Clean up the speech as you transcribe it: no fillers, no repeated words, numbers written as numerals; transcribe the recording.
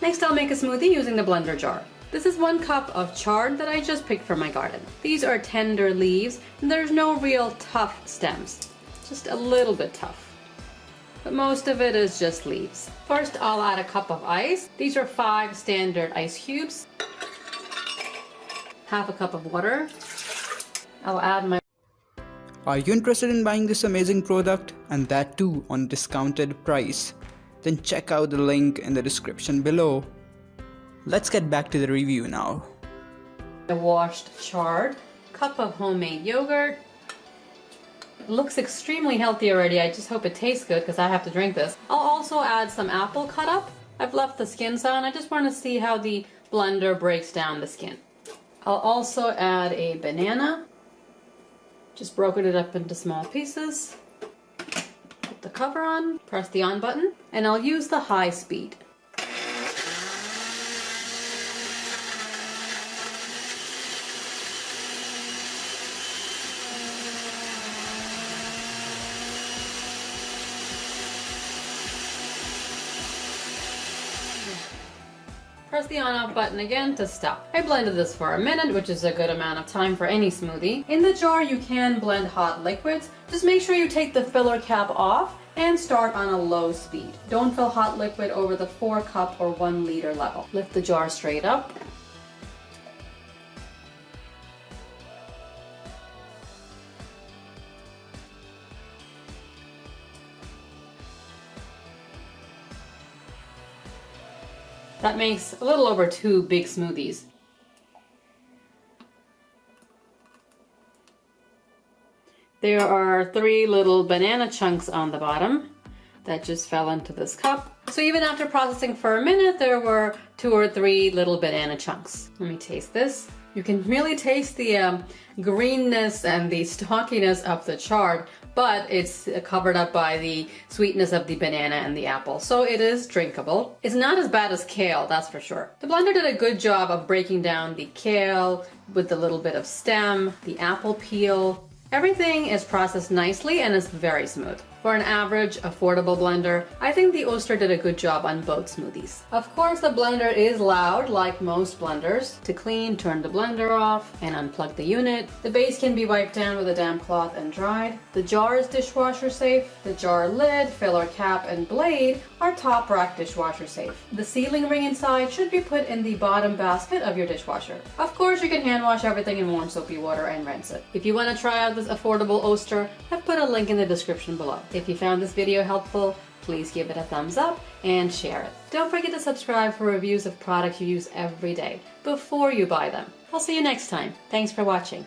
Next, I'll make a smoothie using the blender jar. This is 1 cup of chard that I just picked from my garden. These are tender leaves, and there's no real tough stems. Just a little bit tough. But most of it is just leaves. First, I'll add a cup of ice. These are 5 standard ice cubes. Half a cup of water. I'll add my... Are you interested in buying this amazing product, and that too on discounted price? Then check out the link in the description below. Let's get back to the review now. I washed chard, cup of homemade yogurt. It looks extremely healthy already. I just hope it tastes good because I have to drink this. I'll also add some apple cut up. I've left the skins on. I just want to see how the blender breaks down the skin. I'll also add a banana. Just broken it up into small pieces. Put the cover on, press the on button, and I'll use the high speed. Press the on-off button again to stop. I blended this for a minute, which is a good amount of time for any smoothie. In the jar, you can blend hot liquids. Just make sure you take the filler cap off and start on a low speed. Don't fill hot liquid over the 4 cup or 1 liter level. Lift the jar straight up. That makes a little over 2 big smoothies. There are 3 little banana chunks on the bottom that just fell into this cup. So even after processing for a minute, there were 2 or 3 little banana chunks. Let me taste this. You can really taste the greenness and the stockiness of the chard, but it's covered up by the sweetness of the banana and the apple, so it is drinkable. It's not as bad as kale, that's for sure. The blender did a good job of breaking down the kale with the little bit of stem, the apple peel. Everything is processed nicely and is very smooth. For an average, affordable blender, I think the Oster did a good job on both smoothies. Of course, the blender is loud, like most blenders. To clean, turn the blender off and unplug the unit. The base can be wiped down with a damp cloth and dried. The jar is dishwasher safe. The jar lid, filler cap, and blade are top rack dishwasher safe. The sealing ring inside should be put in the bottom basket of your dishwasher. Of course, you can hand wash everything in warm soapy water and rinse it. If you want to try out this affordable Oster, I've put a link in the description below. If you found this video helpful, please give it a thumbs up and share it. Don't forget to subscribe for reviews of products you use every day before you buy them. I'll see you next time. Thanks for watching.